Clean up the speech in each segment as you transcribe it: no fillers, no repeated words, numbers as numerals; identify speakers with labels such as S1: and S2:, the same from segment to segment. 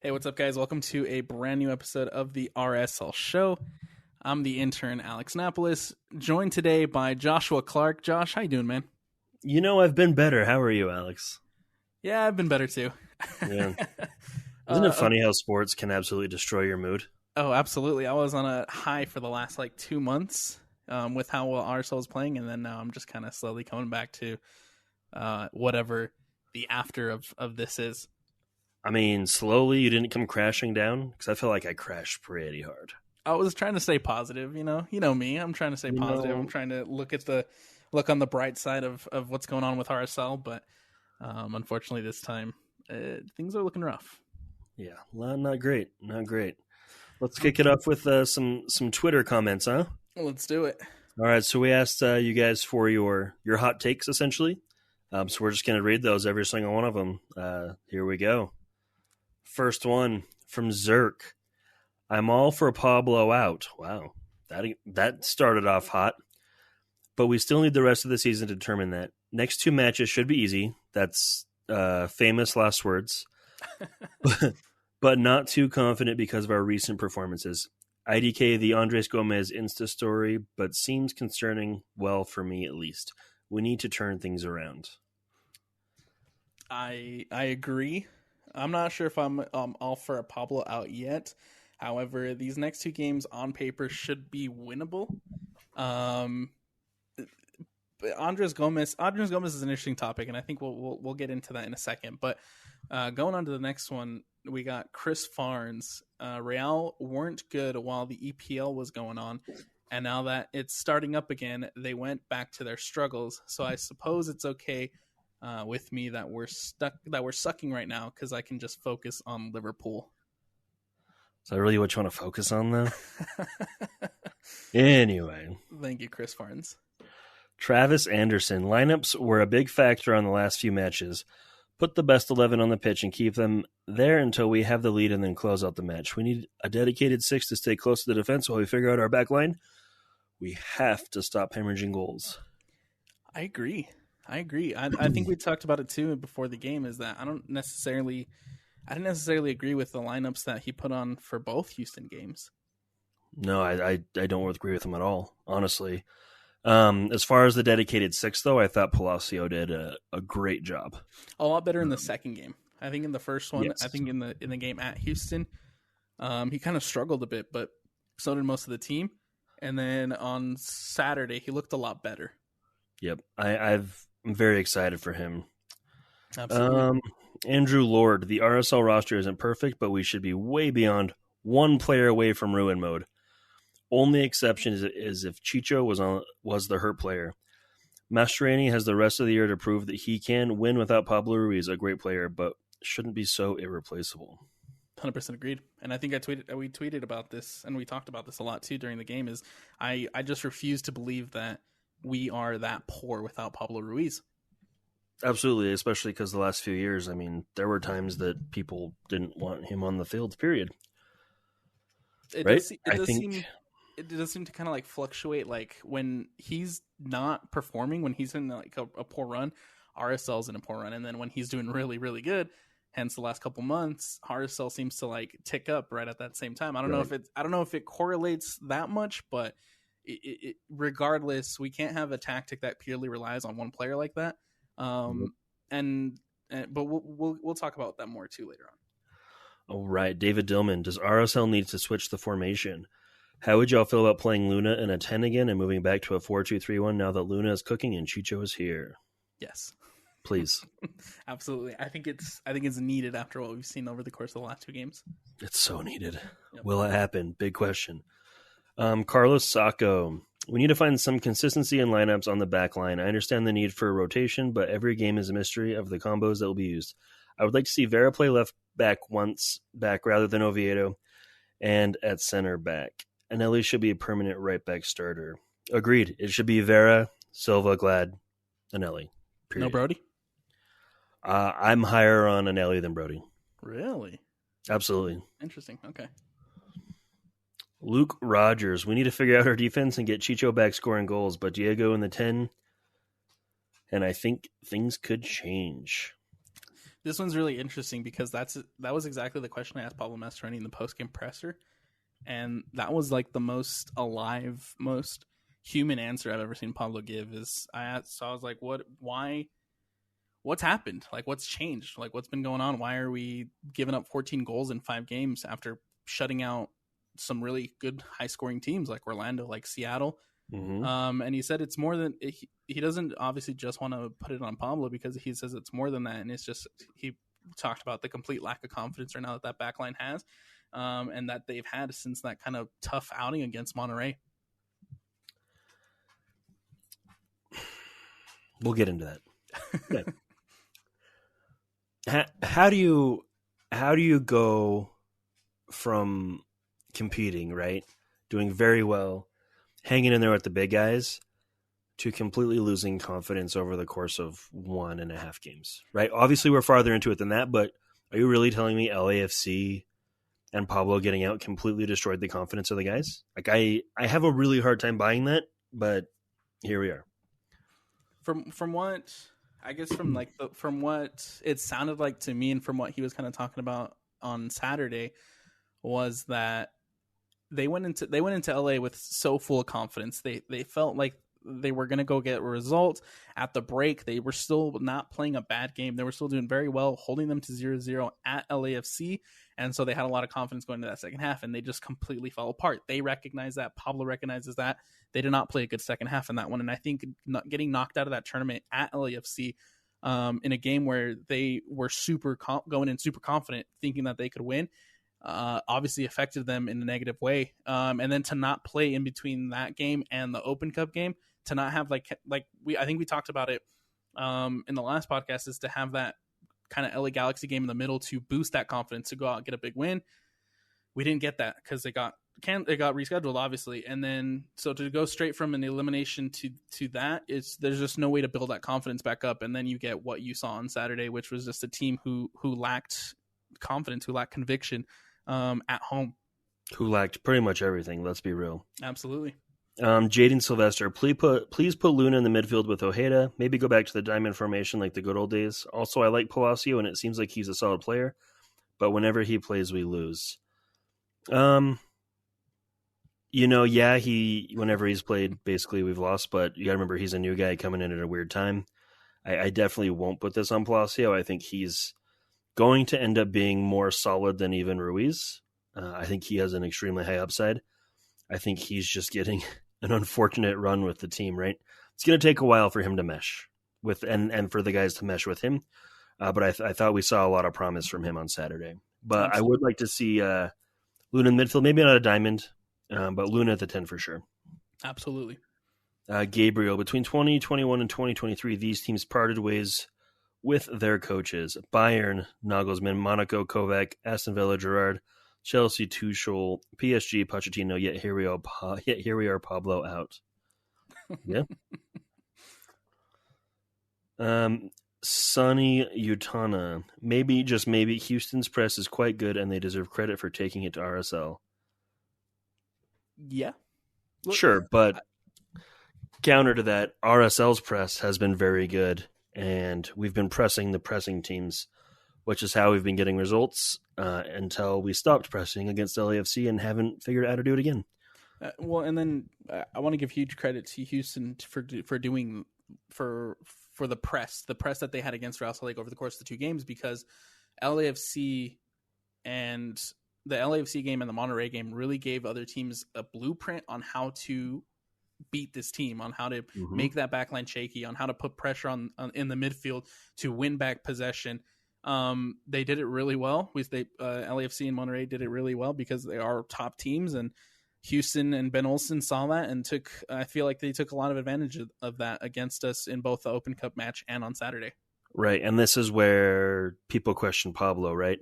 S1: Hey, what's up, guys? Welcome to a brand new episode of the RSL Show. I'm the intern, Alex Napolis, joined today by Joshua Clark. Josh, how you doing, man?
S2: I've been better. How are you, Alex?
S1: Yeah, I've been better, too.
S2: Yeah. Isn't it funny how sports can absolutely destroy your mood?
S1: Oh, absolutely. I was on a high for the last, 2 months with how well RSL was playing, and then now I'm just kind of slowly coming back to whatever the after of this is.
S2: I mean, slowly you didn't come crashing down? Because I feel like I crashed pretty hard.
S1: I was trying to stay positive, you know me. I'm trying to stay positive. I'm trying to look on the bright side of what's going on with RSL, but unfortunately this time things are looking rough.
S2: Yeah, not great. Not great. Let's kick it off with some Twitter comments, huh?
S1: Let's do it.
S2: All right, so we asked you guys for your hot takes, essentially. So we're just going to read those, every single one of them. Here we go. First one from Zerk. I'm all for Pablo out. Wow, that started off hot. But we still need the rest of the season to determine that. Next two matches should be easy. That's famous last words. But not too confident because of our recent performances. IDK the Andres Gomez Insta story, but seems concerning, well, for me at least. We need to turn things around.
S1: I agree. I'm not sure if I'm all for a Pablo out yet. However, these next two games on paper should be winnable. But Andres Gomez is an interesting topic, and I think we'll get into that in a second. But going on to the next one, we got Chris Farnes. Real weren't good while the EPL was going on, and now that it's starting up again, they went back to their struggles. So I suppose it's okay with me that we're sucking right now because I can just focus on Liverpool.
S2: Is that really what you want to focus on, though? Anyway.
S1: Thank you, Chris Farnes.
S2: Travis Anderson. Lineups were a big factor on the last few matches. Put the best 11 on the pitch and keep them there until we have the lead and then close out the match. We need a dedicated 6 to stay close to the defense while we figure out our back line. We have to stop hemorrhaging goals.
S1: I agree. I think we talked about it too before the game, is that I didn't necessarily agree with the lineups that he put on for both Houston games.
S2: No, I don't agree with him at all, honestly. As far as the dedicated 6, though, I thought Palacio did a great job.
S1: A lot better in the second game. I think in the first one,
S2: yes.
S1: I think in the game at Houston, he kind of struggled a bit, but so did most of the team. And then on Saturday, he looked a lot better.
S2: Yep, I'm very excited for him.
S1: Absolutely.
S2: Andrew Lord, the RSL roster isn't perfect, but we should be way beyond one player away from ruin mode. Only exception is if Chicho was the hurt player. Mastroeni has the rest of the year to prove that he can win without Pablo Ruiz, a great player, but shouldn't be so irreplaceable.
S1: 100% agreed. And I think we tweeted about this, and we talked about this a lot too during the game, is I just refuse to believe that we are that poor without Pablo Ruiz.
S2: Absolutely, especially because the last few years, I mean, there were times that people didn't want him on the field, period.
S1: It
S2: right?
S1: does seem to kind of like fluctuate. Like when he's not performing, when he's in like a poor run, RSL's in a poor run. And then when he's doing really, really good, hence the last couple months, RSL seems to like tick up right at that same time. I don't know if it correlates that much, but regardless, we can't have a tactic that purely relies on one player like that. But we'll talk about that more too later on.
S2: All right, David Dillman, does RSL need to switch the formation? How would y'all feel about playing Luna in a 10 again and moving back to a 4-2-3-1 now that Luna is cooking and Chicho is here?
S1: Yes.
S2: Please.
S1: Absolutely. I think it's needed after what we've seen over the course of the last two games.
S2: It's so needed.
S1: Yep.
S2: Will it happen? Big question. Carlos Sacco. We need to find some consistency in lineups on the back line. I understand the need for a rotation, but every game is a mystery of the combos that will be used. I would like to see Vera play left back once back rather than Oviedo, and at center back. Anelli should be a permanent right back starter. Agreed. It should be Vera, Silva, Glad, Anelli.
S1: No Brody?
S2: I'm higher on Anelli than Brody.
S1: Really?
S2: Absolutely.
S1: Interesting. Okay.
S2: Luke Rogers. We need to figure out our defense and get Chicho back scoring goals, but Diego in the 10, and I think things could change.
S1: This one's really interesting because that was exactly the question I asked Pablo Mastroeni in the post-game presser, and that was like the most alive, most human answer I've ever seen Pablo give. I was like, what's happened? Like, what's changed? Like, what's been going on? Why are we giving up 14 goals in 5 games after shutting out some really good high-scoring teams like Orlando, like Seattle?
S2: Mm-hmm.
S1: And he said it's more than he doesn't obviously just want to put it on Pablo, because he says it's more than that, and it's just he talked about the complete lack of confidence right now that backline has, and that they've had since that kind of tough outing against Monterrey.
S2: We'll get into that. Yeah. How do you go from competing, right, doing very well, hanging in there with the big guys, to completely losing confidence over the course of 1.5 games, right? Obviously, we're farther into it than that, but are you really telling me LAFC and Pablo getting out completely destroyed the confidence of the guys? Like, I have a really hard time buying that, but here we are.
S1: From what I guess from what it sounded like to me, and from what he was kind of talking about on Saturday, was that they went into LA with so full of confidence. They felt like they were going to go get a result at the break. They were still not playing a bad game. They were still doing very well, holding them to 0-0 at LAFC. And so they had a lot of confidence going into that second half, and they just completely fell apart. They recognize that. Pablo recognizes that. They did not play a good second half in that one. And I think getting knocked out of that tournament at LAFC in a game where they were going in super confident, thinking that they could win, obviously affected them in a negative way. And then to not play in between that game and the Open Cup game, to not have I think we talked about it in the last podcast, is to have that kind of LA Galaxy game in the middle to boost that confidence to go out and get a big win. We didn't get that because it got rescheduled, obviously. And then so to go straight from an elimination to that, there's just no way to build that confidence back up. And then you get what you saw on Saturday, which was just a team who lacked confidence, who lacked conviction at home,
S2: who lacked pretty much everything. Let's be real.
S1: Absolutely.
S2: Jaden Sylvester, please put Luna in the midfield with Ojeda. Maybe go back to the diamond formation like the good old days. Also, I like Palacio, and it seems like he's a solid player, but whenever he plays, we lose. Whenever he's played, basically we've lost, but you got to remember he's a new guy coming in at a weird time. I definitely won't put this on Palacio. I think he's going to end up being more solid than even Ruiz. I think he has an extremely high upside. I think he's just getting an unfortunate run with the team, right? It's going to take a while for him to mesh with, and for the guys to mesh with him. But I thought we saw a lot of promise from him on Saturday. But absolutely. I would like to see Luna in midfield, maybe not a diamond, but Luna at the 10 for sure.
S1: Absolutely.
S2: Gabriel, between 2021 and 2023, these teams parted ways with their coaches. Bayern, Nagelsmann, Monaco, Kovac, Aston Villa, Gerrard, Chelsea, Tuchel, PSG, Pochettino, yet here we are, Pablo out. Yeah. Sonny Utana, maybe, just maybe, Houston's press is quite good and they deserve credit for taking it to RSL.
S1: Yeah.
S2: Sure, but counter to that, RSL's press has been very good, and we've been pressing the pressing teams, which is how we've been getting results until we stopped pressing against LAFC and haven't figured out how to do it again.
S1: And then I want to give huge credit to Houston for doing for the press that they had against Real Salt Lake over the course of the 2 games, because LAFC and the LAFC game and the Monterrey game really gave other teams a blueprint on how to beat this team, on how to make that backline shaky, on how to put pressure on in the midfield to win back possession. They did it really well. LAFC and Monterrey did it really well because they are top teams, and Houston and Ben Olsen saw that and I feel like they took a lot of advantage of that against us in both the Open Cup match and on Saturday. Right.
S2: And this is where people question Pablo, right?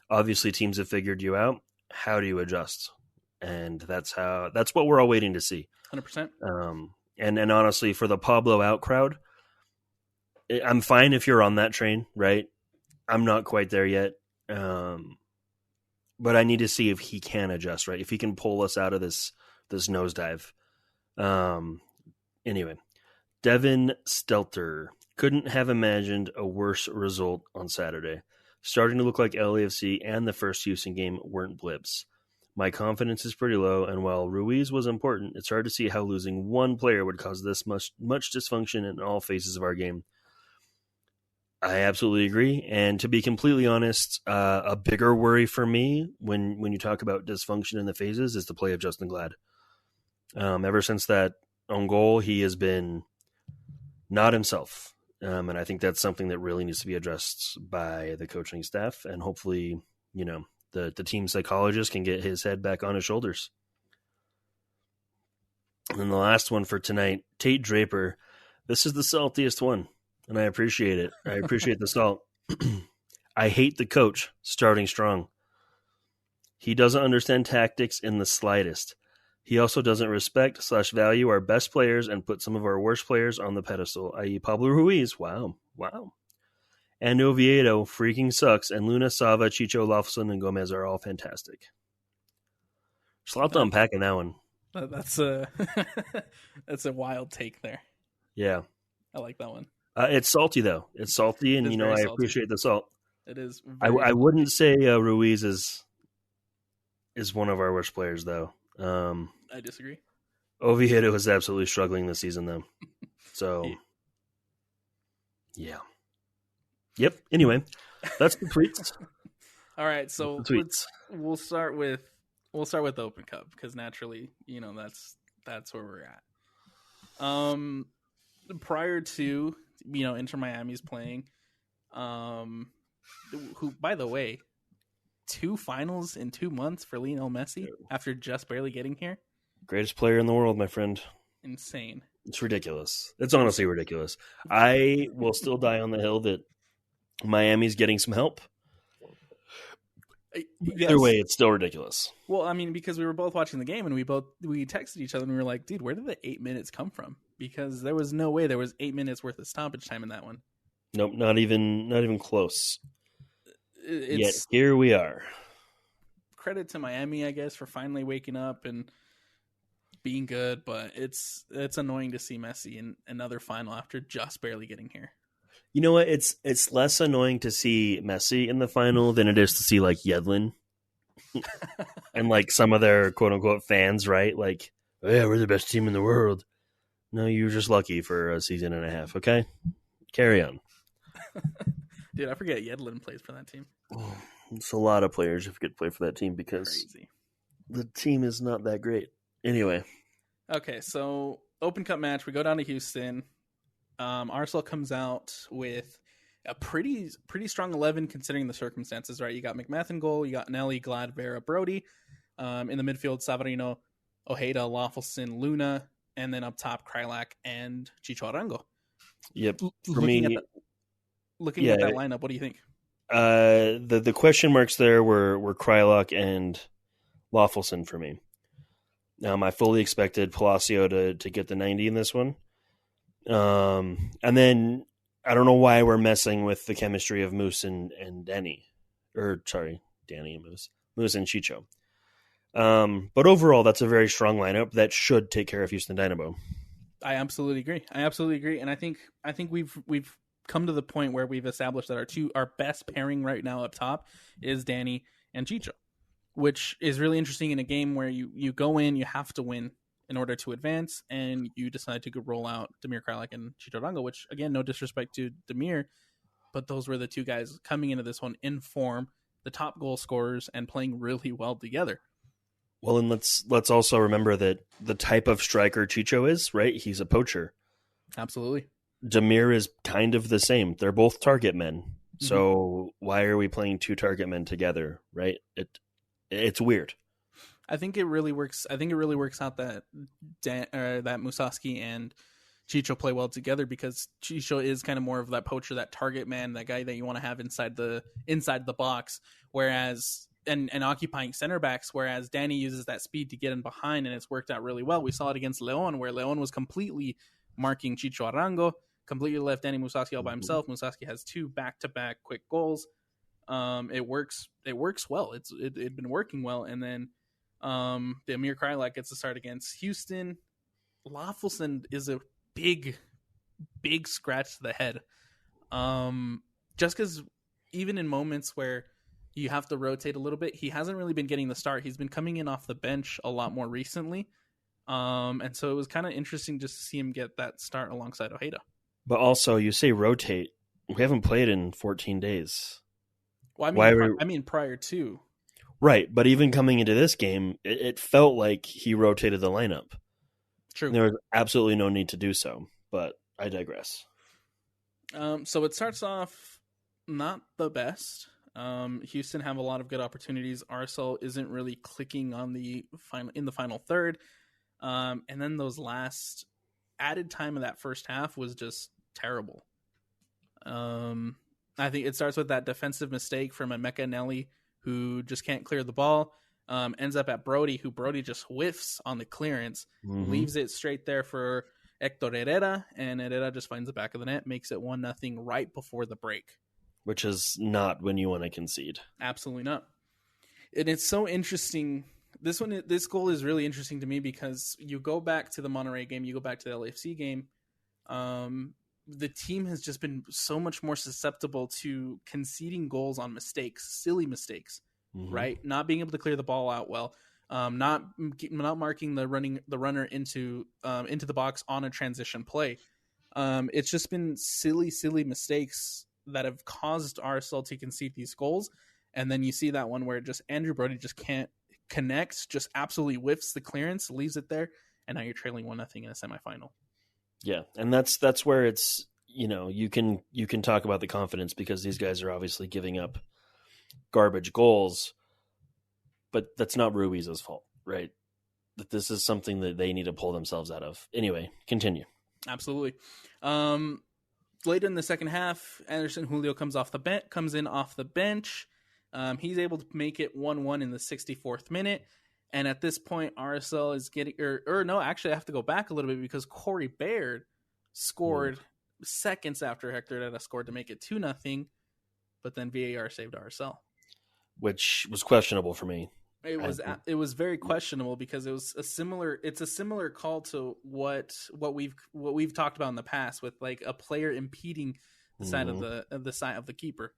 S2: Obviously teams have figured you out. How do you adjust? And that's what we're all waiting to see.
S1: 100%.
S2: And honestly, for the Pablo out crowd, I'm fine if you're on that train, right? I'm not quite there yet. But I need to see if he can adjust, right? If he can pull us out of this nosedive. Anyway, Devin Stelter. Couldn't have imagined a worse result on Saturday. Starting to look like LAFC and the first Houston game weren't blips. My confidence is pretty low, and while Ruiz was important, it's hard to see how losing one player would cause this much dysfunction in all phases of our game. I absolutely agree. And to be completely honest, a bigger worry for me when you talk about dysfunction in the phases is the play of Justin Glad. Ever since that own goal, he has been not himself. And I think that's something that really needs to be addressed by the coaching staff. And hopefully, the team psychologist can get his head back on his shoulders. And then the last one for tonight, Tate Draper. This is the saltiest one, and I appreciate it. I appreciate the salt. I hate the coach starting strong. He doesn't understand tactics in the slightest. He also doesn't respect/value our best players and put some of our worst players on the pedestal, i.e. Pablo Ruiz. Wow. And Oviedo freaking sucks, and Luna, Sava, Chicho, Lofson, and Gomez are all fantastic. There's a lot to unpack in that one.
S1: That's a that's a wild take there.
S2: Yeah.
S1: I like that one.
S2: It's salty, though. It's salty, and, I
S1: salty.
S2: appreciate the salt.
S1: It is.
S2: I wouldn't say Ruiz is one of our worst players, though.
S1: I disagree.
S2: Oviedo is absolutely struggling this season, though. So, yeah. Yep. Anyway, that's the tweets.
S1: All right, so we'll start with the Open Cup because naturally, that's where we're at. Prior to Inter Miami's playing, who by the way, 2 finals in 2 months for Lionel Messi after just barely getting here.
S2: Greatest player in the world, my friend.
S1: Insane.
S2: It's ridiculous. It's honestly ridiculous. I will still die on the hill that Miami's getting some help.
S1: Yes.
S2: Either way, it's still ridiculous.
S1: Well, I mean, because we were both watching the game and we texted each other and we were like, dude, where did the 8 minutes come from? Because there was no way there was 8 minutes worth of stoppage time in that one.
S2: Nope, not even close. Yet here we are.
S1: Credit to Miami, I guess, for finally waking up and being good, but it's annoying to see Messi in another final after just barely getting here.
S2: You know what? It's less annoying to see Messi in the final than it is to see like Yedlin and like some of their quote unquote fans, right? Like, oh, yeah, we're the best team in the world. No, you're just lucky for a season and a half. Okay, carry on.
S1: Dude, I forget Yedlin plays for that team.
S2: It's a lot of players who could play for that team because the team is not that great. Anyway.
S1: Okay, so Open Cup match. We go down to Houston. Arsenal comes out with a pretty strong 11 considering the circumstances, right? You got McMath in goal. You got Nelly, Glad, Vera, Brody. In the midfield, Savarino, Ojeda, Loffelson, Luna. And then up top, Krylak and Chicho Arango.
S2: Yep.
S1: Looking at that lineup, what do you think?
S2: The question marks there were Krylak and Loffelson for me. I fully expected Palacio to get the 90 in this one. And then I don't know why we're messing with the chemistry of Moose and Danny. Danny and Moose. Moose and Chicho. But overall, that's a very strong lineup that should take care of Houston Dynamo.
S1: I absolutely agree. And I think we've come to the point where we've established that our best pairing right now up top is Danny and Chicho, which is really interesting in a game where you go in, you have to win in order to advance, and you decide to go roll out Damir Krylak and Chicho Arango, which, again, no disrespect to Damir, but those were the two guys coming into this one in form, the top goal scorers, and playing really well together.
S2: Well, and let's also remember that the type of striker Chicho is, right? He's a poacher.
S1: Absolutely.
S2: Damir is kind of the same. They're both target men. Mm-hmm. So why are we playing 2 target men together, right? It's weird.
S1: I think it really works. I think it really works out that Musovski and Chicho play well together because Chicho is kind of more of that poacher, that target man, that guy that you want to have inside the box, whereas and occupying center backs, whereas Danny uses that speed to get in behind, and it's worked out really well. We saw it against Leon, where Leon was completely marking Chicho Arango, completely left Danny Musovski all by himself. Musovski has 2 back-to-back quick goals. It works well. It'd been working well, and then the Amir Krylak gets to start against Houston. Loffelson is a big big scratch to the head. Just because even in moments where you have to rotate a little bit, he hasn't really been getting the start. He's been coming in off the bench a lot more recently. And so it was kind of interesting just to see him get that start alongside Ojeda.
S2: But also, you say rotate. We haven't played in 14 days.
S1: Well, I mean prior to.
S2: Right, but even coming into this game, it felt like he rotated the lineup.
S1: True.
S2: There was absolutely no need to do so, but I digress.
S1: So it starts off not the best. Houston have a lot of good opportunities. RSL isn't really clicking on the final third. And then those last added time of that first half was just terrible. I think it starts with that defensive mistake from Emeka Nelly, who just can't clear the ball. Ends up at Brody, who Brody just whiffs on the clearance, leaves it straight there for Hector Herrera, and Herrera just finds the back of the net, makes it 1-0 right before the break.
S2: Which is not when you want to concede.
S1: Absolutely not. And it's so interesting. This goal is really interesting to me because you go back to the Monterrey game, you go back to the LAFC game. The team has just been so much more susceptible to conceding goals on mistakes, silly mistakes, right? Not being able to clear the ball out well, not marking the runner into the box on a transition play. It's just been silly mistakes that have caused RSL to concede these goals. And then you see that one where just Andrew Brody just can't connect, just absolutely whiffs the clearance, leaves it there, and now you're trailing 1-0 in a semifinal.
S2: Yeah, and that's where it's, you can talk about the confidence because these guys are obviously giving up garbage goals, but that's not Ruiz's fault, right? That this is something that they need to pull themselves out of. Anyway, continue.
S1: Absolutely. Later in the second half, Anderson Julio comes in off the bench. He's able to make it 1-1 in the 64th minute. And at this point, RSL is getting, no, actually I have to go back a little bit because Corey Baird scored seconds after Hector Herrera scored to make it 2-0, but then VAR saved RSL.
S2: Which was questionable for me.
S1: It was very questionable because it's a similar call to what we've talked about in the past with like a player impeding the side of the side of the keeper.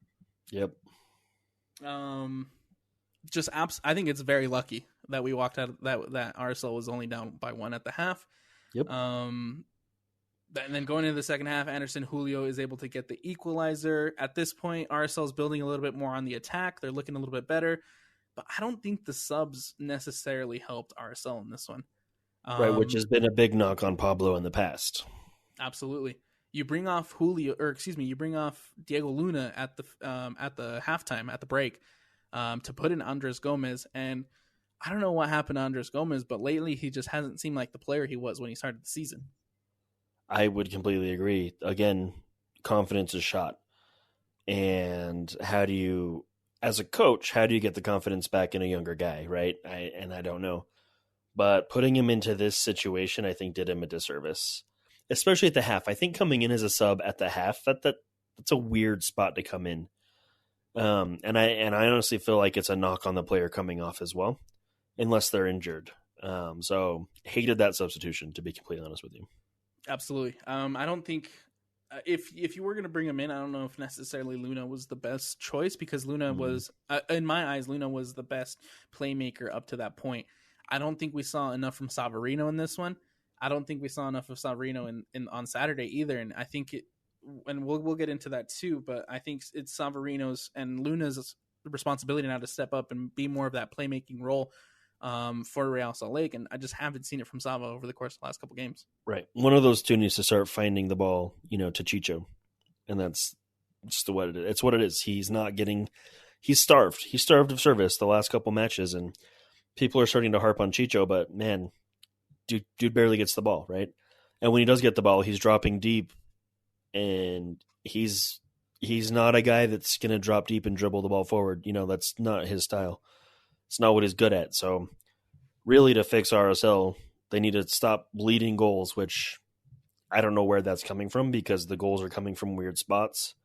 S2: Yep.
S1: I think it's very lucky that we walked out that RSL was only down by 1 at the half.
S2: Yep.
S1: And then going into the second half, Anderson Julio is able to get the equalizer. At this point, RSL is building a little bit more on the attack. They're looking a little bit better, but I don't think the subs necessarily helped RSL in this one.
S2: Right, which has been a big knock on Pablo in the past.
S1: Absolutely. You bring off you bring off Diego Luna at the halftime, at the break, to put in Andres Gomez. And I don't know what happened to Andres Gomez, but lately he just hasn't seemed like the player he was when he started the season.
S2: I would completely agree. Again, confidence is shot. And as a coach, how do you get the confidence back in a younger guy, right? I don't know. But putting him into this situation, I think, did him a disservice. Especially at the half. I think coming in as a sub at the half, that's a weird spot to come in. And I honestly feel like it's a knock on the player coming off as well, unless they're injured. So hated that substitution, to be completely honest with you.
S1: Absolutely. I don't think if you were going to bring him in, I don't know if necessarily Luna was the best choice because Luna was, in my eyes, Luna was the best playmaker up to that point. I don't think we saw enough from Savarino in this one. I don't think we saw enough of Savarino on Saturday either. And I think and we'll get into that too, but I think it's Savarino's and Luna's responsibility now to step up and be more of that playmaking role for Real Salt Lake, and I just haven't seen it from Sava over the course of the last couple games.
S2: Right. One of those two needs to start finding the ball, to Chicho. And that's just what it is. It's what it is. He's starved. He's starved of service the last couple matches, and people are starting to harp on Chicho, but man, dude barely gets the ball, right? And when he does get the ball, he's dropping deep, and he's not a guy that's going to drop deep and dribble the ball forward. That's not his style. It's not what he's good at. So really to fix RSL, they need to stop bleeding goals, which I don't know where that's coming from because the goals are coming from weird spots.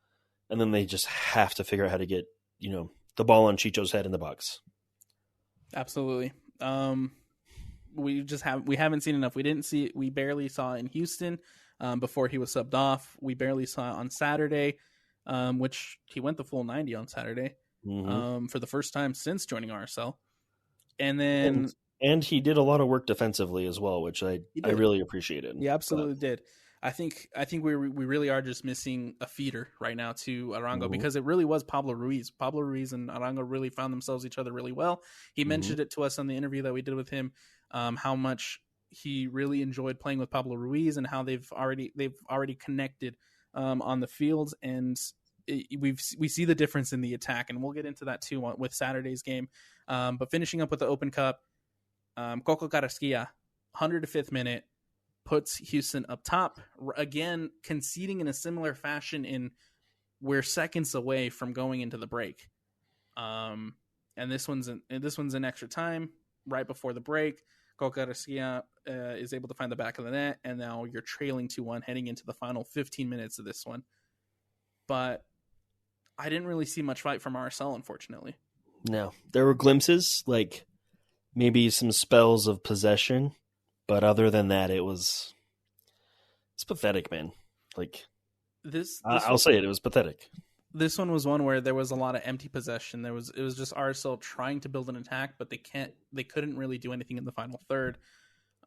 S2: And then they just have to figure out how to get, the ball on Chicho's head in the box.
S1: Absolutely. We haven't seen enough. We barely saw it in Houston. before he was subbed off. We barely saw it on Saturday, which he went the full 90 on Saturday for the first time since joining RSL. And then
S2: and he did a lot of work defensively as well, which I really appreciated.
S1: He absolutely did. I think we really are just missing a feeder right now to Arango because it really was Pablo Ruiz. Pablo Ruiz and Arango really found themselves each other really well. He mentioned it to us on the interview that we did with him, how much he really enjoyed playing with Pablo Ruiz and how they've already connected on the field, and we see the difference in the attack, and we'll get into that too with Saturday's game. But finishing up with the Open Cup, Coco Carrasquilla, 105th minute, puts Houston up top again, conceding in a similar fashion. We're seconds away from going into the break, and this one's in extra time right before the break. Coco Carrasquilla is able to find the back of the net, and now you're trailing 2-1 heading into the final 15 minutes of this one. But I didn't really see much fight from RSL, unfortunately.
S2: No, there were glimpses, like maybe some spells of possession, but other than that, it's pathetic, man. Like I'll say it was pathetic.
S1: This one was one where there was a lot of empty possession. It was just RSL trying to build an attack, but they couldn't really do anything in the final third.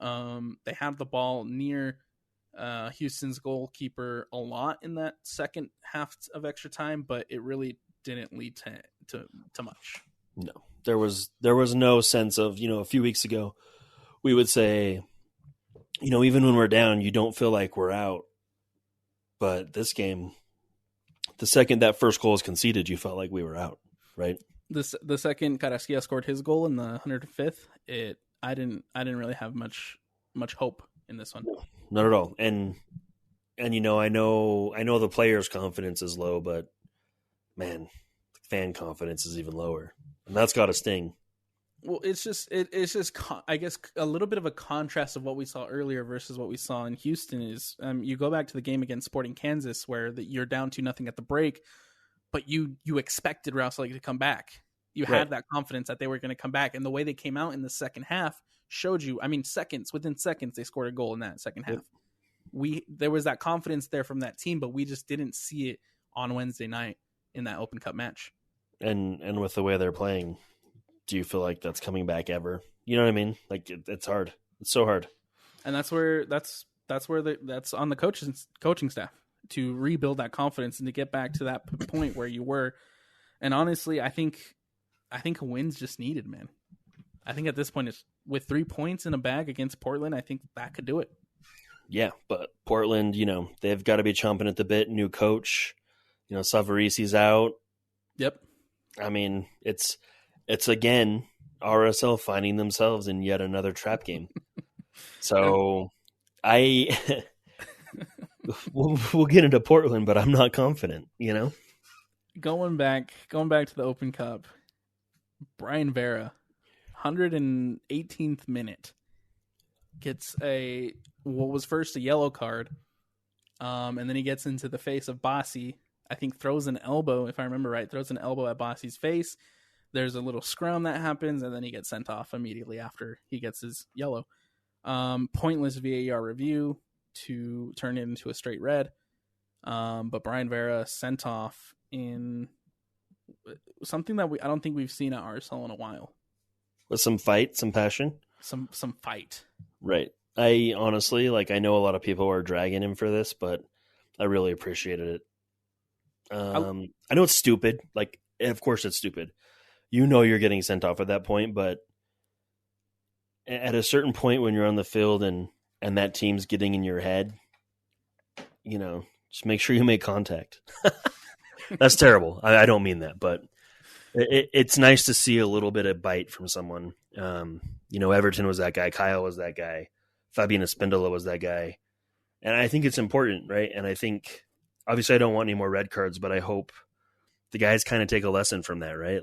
S1: They had the ball near Houston's goalkeeper a lot in that second half of extra time, but it really didn't lead to much.
S2: No, there was no sense of, a few weeks ago we would say, even when we're down, you don't feel like we're out. But this game, the second that first goal was conceded, you felt like we were out, right?
S1: The second Carrasquilla scored his goal in the 105th, I didn't really have much hope in this one.
S2: Not at all. And I know the players' confidence is low, but man, fan confidence is even lower, and that's got to sting.
S1: Well, it's just I guess a little bit of a contrast of what we saw earlier versus what we saw in Houston is you go back to the game against Sporting Kansas where you're down 2-0 at the break, but you expected Real Salt Lake to come back. You had that confidence that they were going to come back, and the way they came out in the second half showed you. I mean, within seconds they scored a goal in that second half. There was that confidence there from that team, but we just didn't see it on Wednesday night in that Open Cup match. And
S2: with the way they're playing, do you feel like that's coming back ever? You know what I mean? Like it's hard. It's so hard. And that's
S1: on the coaching staff to rebuild that confidence and to get back to that point where you were. And honestly, I think a win's just needed, man. I think at this point, it's with 3 points in a bag against Portland, I think that could do it.
S2: Yeah, but Portland, they've got to be chomping at the bit. New coach, Savarisi's out.
S1: Yep.
S2: I mean, it's again RSL finding themselves in yet another trap game. So we'll get into Portland, but I'm not confident.
S1: Going back to the Open Cup, Brian Vera, 118th minute, gets what was first a yellow card, and then he gets into the face of Bassi. I think throws an elbow, if I remember right, at Bassi's face. There's a little scrum that happens, and then he gets sent off immediately after he gets his yellow. Pointless VAR review to turn it into a straight red. But Brian Vera sent off in something that I don't think we've seen at RSL in a while.
S2: With some fight, some passion?
S1: Some fight.
S2: Right. I honestly, I know a lot of people are dragging him for this, but I really appreciated it. I know it's stupid. Of course it's stupid. You're getting sent off at that point, but at a certain point when you're on the field and that team's getting in your head, just make sure you make contact. That's terrible. I don't mean that, but it's nice to see a little bit of bite from someone. Everton was that guy. Kyle was that guy. Fabian Espindola was that guy. And I think it's important, right? And I think, obviously I don't want any more red cards, but I hope the guys kind of take a lesson from that, right?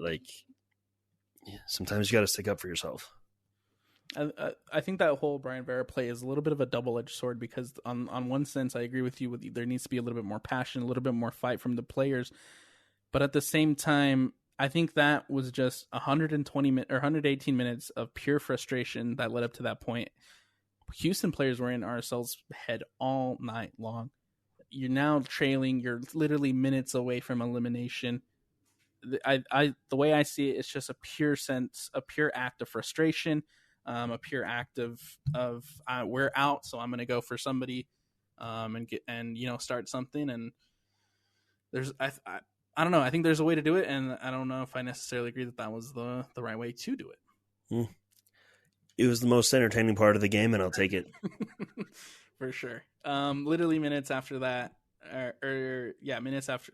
S2: Sometimes you got to stick up for yourself.
S1: I think that whole Brian Vera play is a little bit of a double-edged sword because on one sense, I agree with you. There needs to be a little bit more passion, a little bit more fight from the players. But at the same time, I think that was just 118 minutes of pure frustration that led up to that point. Houston players were in RSL's head all night long. You're now trailing. You're literally minutes away from elimination. The way I see it, it's just a pure act of frustration, a pure act of we're out, so I'm going to go for somebody, and start something. And there's I don't know. I think there's a way to do it, and I don't know if I necessarily agree that was the right way to do it.
S2: It was the most entertaining part of the game, and I'll take it.
S1: For sure. Literally minutes after that,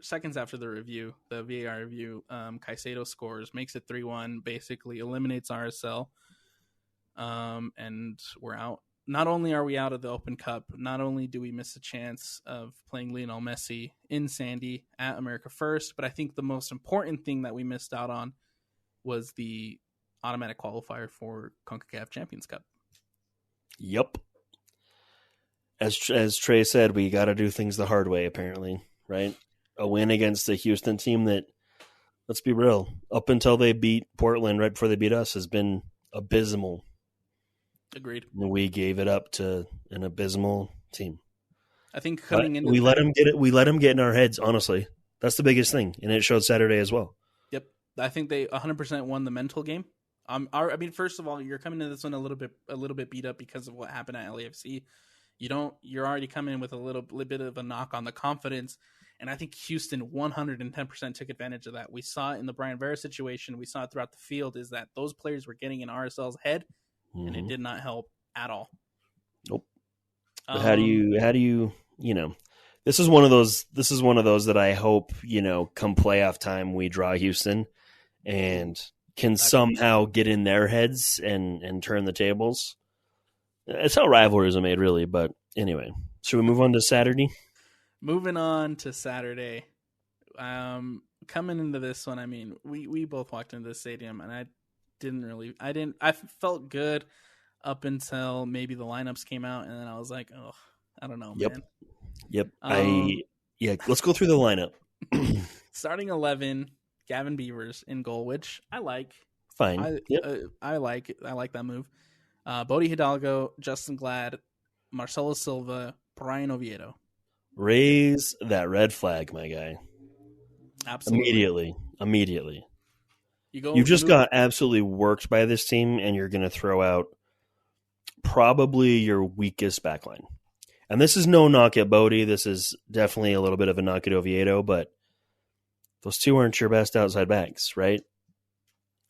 S1: seconds after the review, the VAR review, Caicedo scores, makes it 3-1, basically eliminates RSL, and we're out. Not only are we out of the Open Cup, not only do we miss a chance of playing Lionel Messi in Sandy at America First, but I think the most important thing that we missed out on was the automatic qualifier for CONCACAF Champions Cup.
S2: Yep. As Trey said, we got to do things the hard way, apparently, right? A win against a Houston team that, let's be real, up until they beat Portland right before they beat us, has been abysmal.
S1: Agreed.
S2: And we gave it up to an abysmal team.
S1: I think coming into
S2: we let them get it. We let them get in our heads. Honestly, that's the biggest thing, and it showed Saturday as well.
S1: Yep, I think they 100% won the mental game. I mean, first of all, you're coming to this one a little bit beat up because of what happened at LAFC. You're already coming in with a little bit of a knock on the confidence. And I think Houston 110% took advantage of that. We saw it in the Brian Vera situation. We saw it throughout the field, is that those players were getting in RSL's head, and it did not help at all.
S2: Nope. But how do you, this is one of those that I hope, come playoff time, we draw Houston and can somehow get in their heads and turn the tables. It's how rivalries are made, really. But anyway, should we move on to Saturday?
S1: Moving on to Saturday. Coming into this one, I mean, we both walked into the stadium, and I felt good up until maybe the lineups came out, and then I was like, oh, I don't know, man.
S2: Yep. Let's go through the lineup.
S1: Starting 11, Gavin Beavers in goal, which I like.
S2: Fine.
S1: I like that move. Bodie Hidalgo, Justin Glad, Marcelo Silva, Brian Oviedo.
S2: Raise that red flag, my guy.
S1: Absolutely.
S2: Immediately.
S1: You
S2: got absolutely worked by this team, and you're going to throw out probably your weakest backline. And this is no knock at Bodie. This is definitely a little bit of a knock at Oviedo, but those two aren't your best outside backs, right?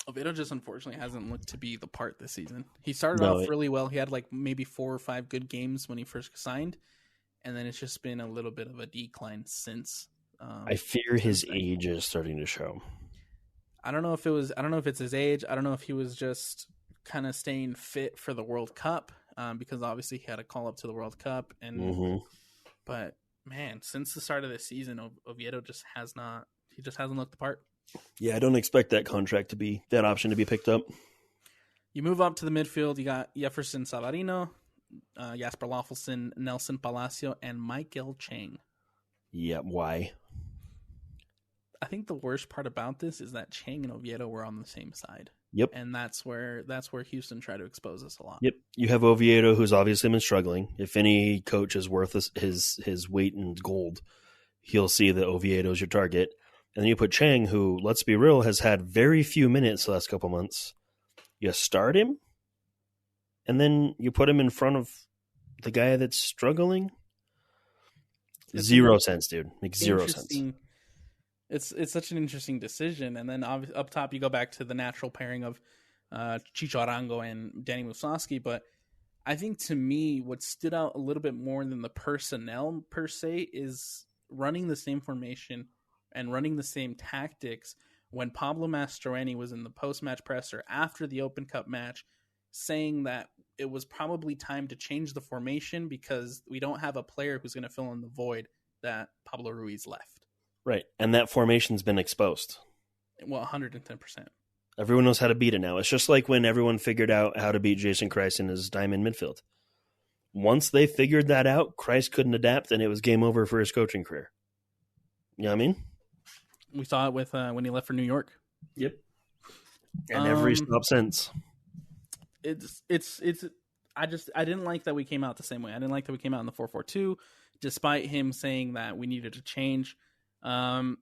S1: Oviedo just unfortunately hasn't looked to be the part this season. He started off really well. He had like maybe 4 or 5 good games when he first signed, and then it's just been a little bit of a decline since.
S2: I fear his age is starting to show.
S1: I don't know if it's his age. I don't know if he was just kind of staying fit for the World Cup, because obviously he had a call up to the World Cup, but man, since the start of the season, Oviedo just hasn't looked the part.
S2: Yeah, I don't expect that option to be picked up.
S1: You move up to the midfield. You got Jefferson Savarino, Jasper Loffelson, Nelson Palacio, and Michael Chang.
S2: Yeah, why?
S1: I think the worst part about this is that Chang and Oviedo were on the same side.
S2: Yep.
S1: And that's where Houston tried to expose us a lot.
S2: Yep. You have Oviedo, who's obviously been struggling. If any coach is worth his weight in gold, he'll see that Oviedo's your target. And then you put Chang, who, let's be real, has had very few minutes the last couple months. You start him, and then you put him in front of the guy that's struggling. Zero sense, dude. Makes zero sense.
S1: It's such an interesting decision. And then up top, you go back to the natural pairing of Chicho Arango and Danny Musovski. But I think, to me, what stood out a little bit more than the personnel per se is running the same formation and running the same tactics when Pablo Mastroeni was in the post-match presser after the Open Cup match, saying that it was probably time to change the formation because we don't have a player who's going to fill in the void that Pablo Ruiz left.
S2: Right, and that formation's been exposed.
S1: Well, 110%.
S2: Everyone knows how to beat it now. It's just like when everyone figured out how to beat Jason Christ in his diamond midfield. Once they figured that out, Christ couldn't adapt, and it was game over for his coaching career. You know what I mean?
S1: We saw it with when he left for New York.
S2: Yep. And every stop since.
S1: It's I didn't like that we came out the same way. I didn't like that we came out in the 4-4-2, despite him saying that we needed to change. On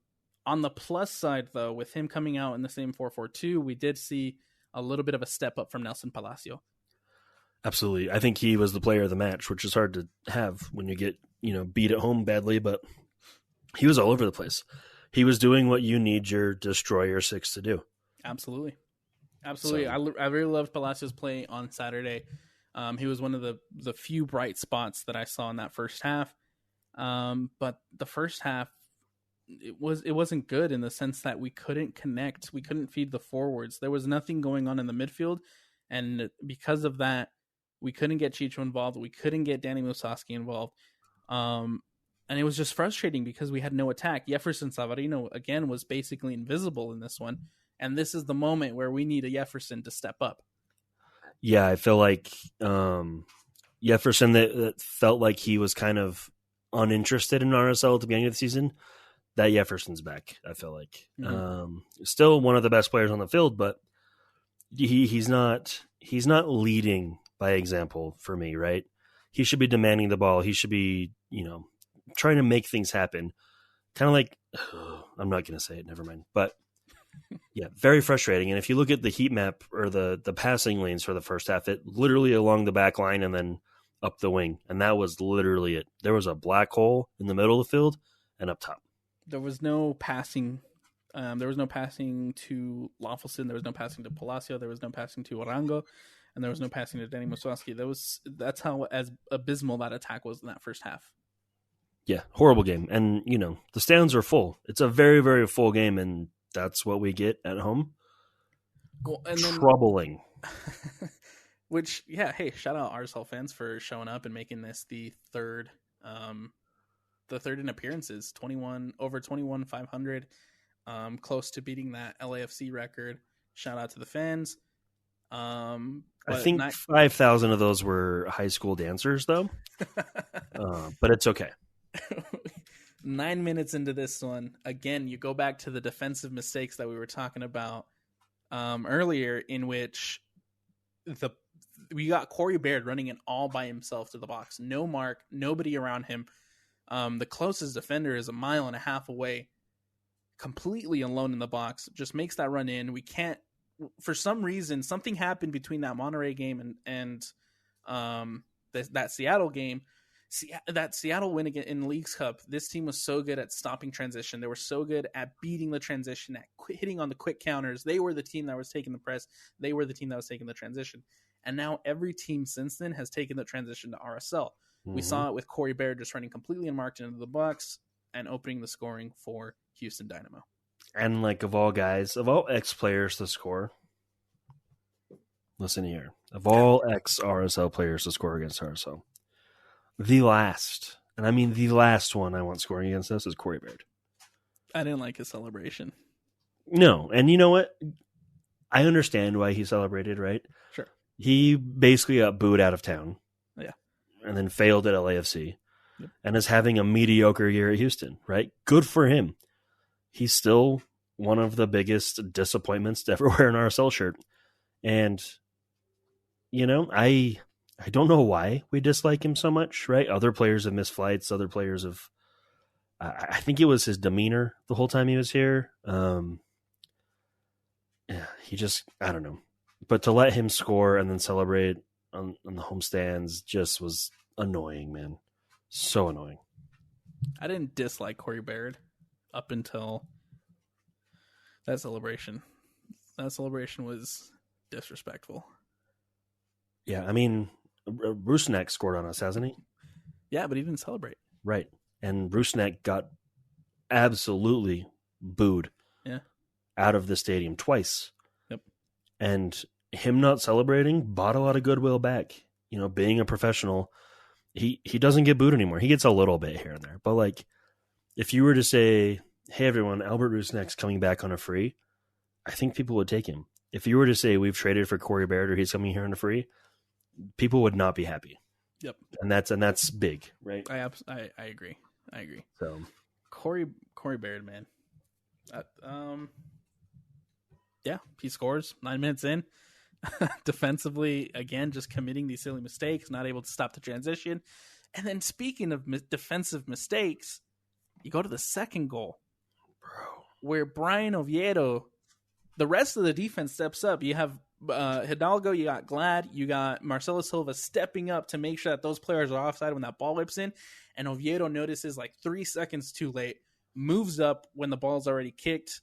S1: the plus side, though, with him coming out in the same 4-4-2, we did see a little bit of a step up from Nelson Palacio.
S2: Absolutely. I think he was the player of the match, which is hard to have when you get, beat at home badly, but he was all over the place. He was doing what you need your Destroyer 6 to do.
S1: Absolutely. Absolutely. So, I really loved Palacio's play on Saturday. He was one of the few bright spots that I saw in that first half. But the first half, it wasn't good in the sense that we couldn't connect. We couldn't feed the forwards. There was nothing going on in the midfield. And because of that, we couldn't get Chicho involved. We couldn't get Danny Musaski involved. And it was just frustrating because we had no attack. Jefferson Savarino, again, was basically invisible in this one. And this is the moment where we need a Jefferson to step up.
S2: Yeah, I feel like Jefferson that felt like he was kind of uninterested in RSL at the beginning of the season. That Jefferson's back, I feel like. Still one of the best players on the field, but he's not leading by example for me, right? He should be demanding the ball. He should be, trying to make things happen. Kind of like, I'm not going to say it, never mind. But yeah, very frustrating. And if you look at the heat map or the passing lanes for the first half, it literally along the back line and then up the wing. And that was literally it. There was a black hole in the middle of the field and up top. There
S1: was no passing. There was no passing to Lawfulson. There was no passing to Palacio. There was no passing to Orango. And there was no passing to Danny Musaski. That's how as abysmal that attack was in that first half.
S2: Yeah, horrible game. And, the stands are full. It's a very, very full game, and that's what we get at home.
S1: Well, and then,
S2: troubling.
S1: Which, yeah, hey, shout out RSL fans for showing up and making this the third in appearances. 500, close to beating that LAFC record. Shout out to the fans.
S2: I think 5,000 of those were high school dancers, though. But it's okay.
S1: 9 minutes into this one, again, you go back to the defensive mistakes that we were talking about earlier, in which we got Corey Baird running in all by himself to the box. No mark, nobody around him. The closest defender is 1.5 miles away, completely alone in the box. Just makes that run in. We can't, for some reason, something happened between that Monterrey game and that Seattle game. That Seattle win again in the Leagues Cup, this team was so good at stopping transition. They were so good at beating the transition, at hitting on the quick counters. They were the team that was taking the press. They were the team that was taking the transition. And now every team since then has taken the transition to RSL. Mm-hmm. We saw it with Corey Baird just running completely unmarked into the box and opening the scoring for Houston Dynamo.
S2: And of all guys, of all ex-players to score, listen here, of all ex-RSL players to score against RSL, the last one I want scoring against us is Corey Baird.
S1: I didn't like his celebration.
S2: No, and you know what? I understand why he celebrated, right?
S1: Sure.
S2: He basically got booed out of town.
S1: Yeah.
S2: And then failed at LAFC. Yep. And is having a mediocre year at Houston, right? Good for him. He's still one of the biggest disappointments to ever wear an RSL shirt. And, I don't know why we dislike him so much, right? Other players have missed flights. Other players have... I think it was his demeanor the whole time he was here. Yeah, he just... I don't know. But to let him score and then celebrate on the homestands just was annoying, man. So annoying.
S1: I didn't dislike Corey Baird up until that celebration. That celebration was disrespectful.
S2: Yeah, I mean... Rusnak scored on us, hasn't he?
S1: Yeah, but he didn't celebrate.
S2: Right. And Rusnak got absolutely booed out of the stadium twice.
S1: Yep.
S2: And him not celebrating bought a lot of goodwill back. Being a professional, he doesn't get booed anymore. He gets a little bit here and there. But, if you were to say, hey, everyone, Albert Rusnak's coming back on a free, I think people would take him. If you were to say we've traded for Corey Baird or he's coming here on a free, people would not be happy.
S1: Yep.
S2: And that's big, right?
S1: I agree.
S2: So
S1: Corey Baird, man. Yeah, he scores 9 minutes in. defensively, again, just committing these silly mistakes, not able to stop the transition. And then speaking of defensive mistakes, you go to the second goal,
S2: Bro.
S1: where Brian Oviedo, the rest of the defense steps up. You have Hidalgo, you got Glad, you got Marcelo Silva stepping up to make sure that those players are offside when that ball whips in. And Oviedo notices like 3 seconds too late, moves up when the ball's already kicked,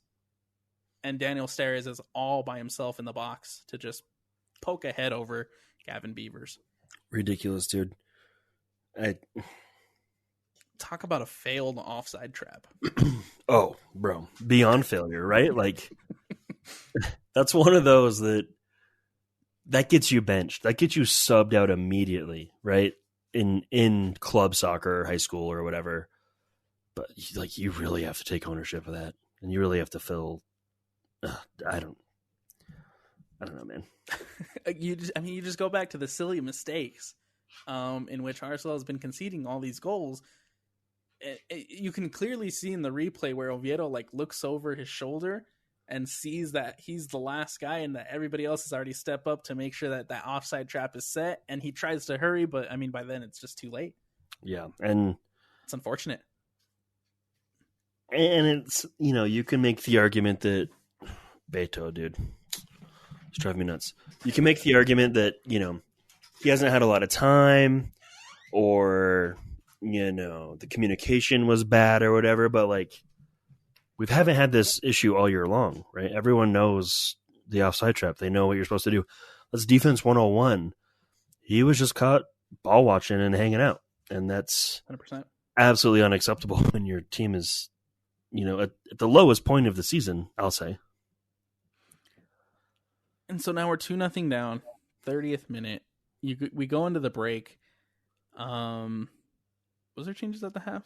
S1: and Daniel Steres is all by himself in the box to just poke a head over Gavin Beavers.
S2: Ridiculous, dude.
S1: Talk about a failed offside trap.
S2: Oh, bro. Beyond failure, right? Like, that's one of those that gets you benched. That gets you subbed out immediately, right? In club soccer or high school or whatever. But, like, you really have to take ownership of that. And you really have to feel... I don't know, man.
S1: You just go back to the silly mistakes in which RSL has been conceding all these goals. You can clearly see in the replay where Oviedo like looks over his shoulder and sees that he's the last guy and that everybody else has already stepped up to make sure that that offside trap is set. And he tries to hurry, but I mean, by then it's just too late.
S2: Yeah, and
S1: it's unfortunate.
S2: And it's, you can make the argument that Beto, dude, it's driving me nuts. You can make the argument that, he hasn't had a lot of time or, the communication was bad or whatever, but like we haven't had this issue all year long, right? Everyone knows the offside trap. They know what you're supposed to do. That's defense 101. He was just caught ball watching and hanging out. And that's
S1: 100%
S2: absolutely unacceptable when your team is, at the lowest point of the season, I'll say.
S1: And so now we're 2-0 down, 30th minute. We go into the break. Was there changes at the half?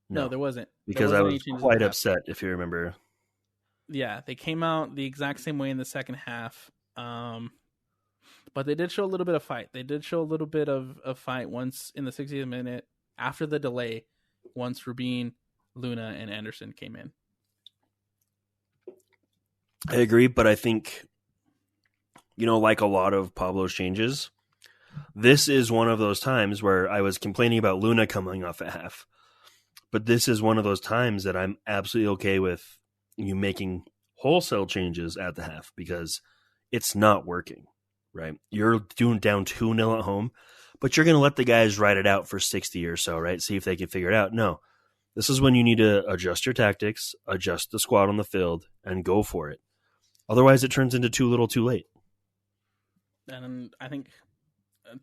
S1: No, there wasn't.
S2: Because I was quite upset, if you remember.
S1: Yeah, they came out the exact same way in the second half. But they did show a little bit of fight. They did show a little bit of fight once in the 60th minute after the delay, once Rubin, Luna, and Anderson came in.
S2: I agree, but I think, like a lot of Pablo's changes, this is one of those times where I was complaining about Luna coming off at half. But this is one of those times that I'm absolutely okay with you making wholesale changes at the half because it's not working, right? You're doing down 2-0 at home, but you're going to let the guys ride it out for 60 or so, right? See if they can figure it out. No, this is when you need to adjust your tactics, adjust the squad on the field, and go for it. Otherwise, it turns into too little too late.
S1: And I think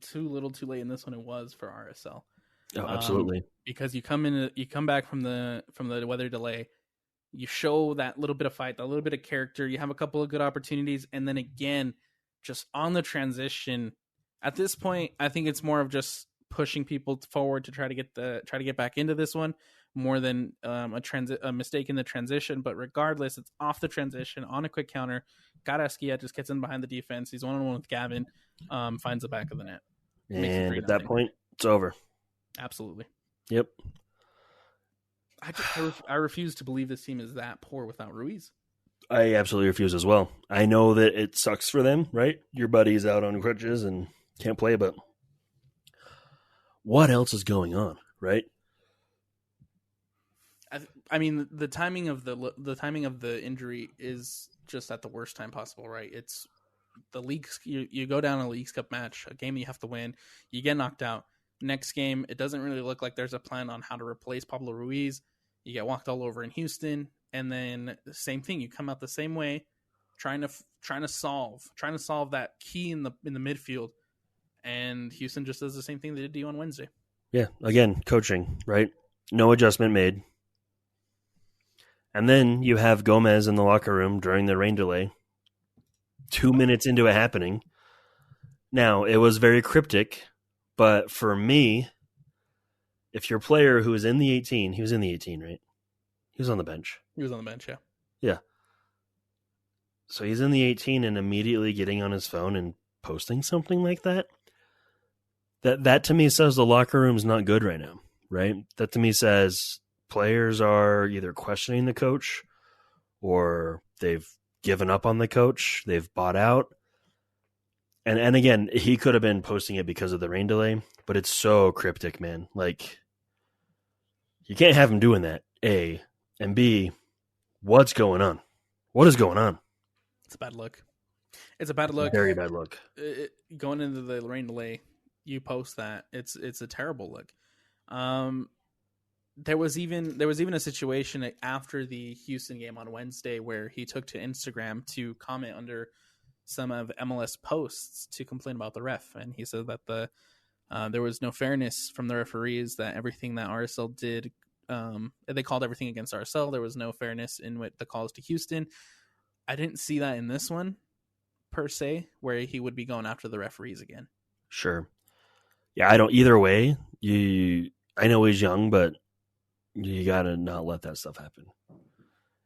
S1: too little too late in this one it was for RSL.
S2: Oh, absolutely.
S1: Because you come back from the weather delay, you show that little bit of fight, that little bit of character. You have a couple of good opportunities, and then again, just on the transition. At this point, I think it's more of just pushing people forward to try to get back into this one more than a mistake in the transition. But regardless, it's off the transition on a quick counter. Garaskia just gets in behind the defense. He's 1-on-1 with Gavin, finds the back of the net.
S2: And at that point, it's over.
S1: Absolutely.
S2: Yep.
S1: I refuse to believe this team is that poor without Ruiz.
S2: I absolutely refuse as well. I know that it sucks for them, right? Your buddy's out on crutches and can't play, but what else is going on, right?
S1: I mean, the timing of the injury is just at the worst time possible, right? It's the leagues. You go down a Leagues Cup match, a game that you have to win, you get knocked out. Next game, it doesn't really look like there's a plan on how to replace Pablo Ruiz. You get walked all over in Houston, and then the same thing. You come out the same way, trying to solve that key in the midfield, and Houston just does the same thing they did to you on Wednesday.
S2: Yeah, again, coaching, right? No adjustment made. And then you have Gomez in the locker room during the rain delay, 2 minutes into it happening. Now, it was very cryptic, but for me, if your player who was in the 18, he was in the 18, right? He was on the bench.
S1: He was on the bench, yeah.
S2: Yeah. So he's in the 18 and immediately getting on his phone and posting something like that. That to me says the locker room's not good right now, right? That to me says players are either questioning the coach or they've given up on the coach. They've bought out. And again, he could have been posting it because of the rain delay, but it's so cryptic, man. Like, you can't have him doing that, A. And B, what's going on? What is going on?
S1: It's a bad look. It's a bad look.
S2: Very bad look.
S1: Going into the rain delay, you post that. It's a terrible look. There was even a situation after the Houston game on Wednesday where he took to Instagram to comment under some of MLS posts to complain about the ref, and he said that there was no fairness from the referees, that everything that RSL did, they called everything against RSL. There was no fairness in the calls to Houston. I didn't see that in this one per se, where he would be going after the referees again.
S2: Sure. Yeah, I don't. Either way, I know he's young, but you got to not let that stuff happen.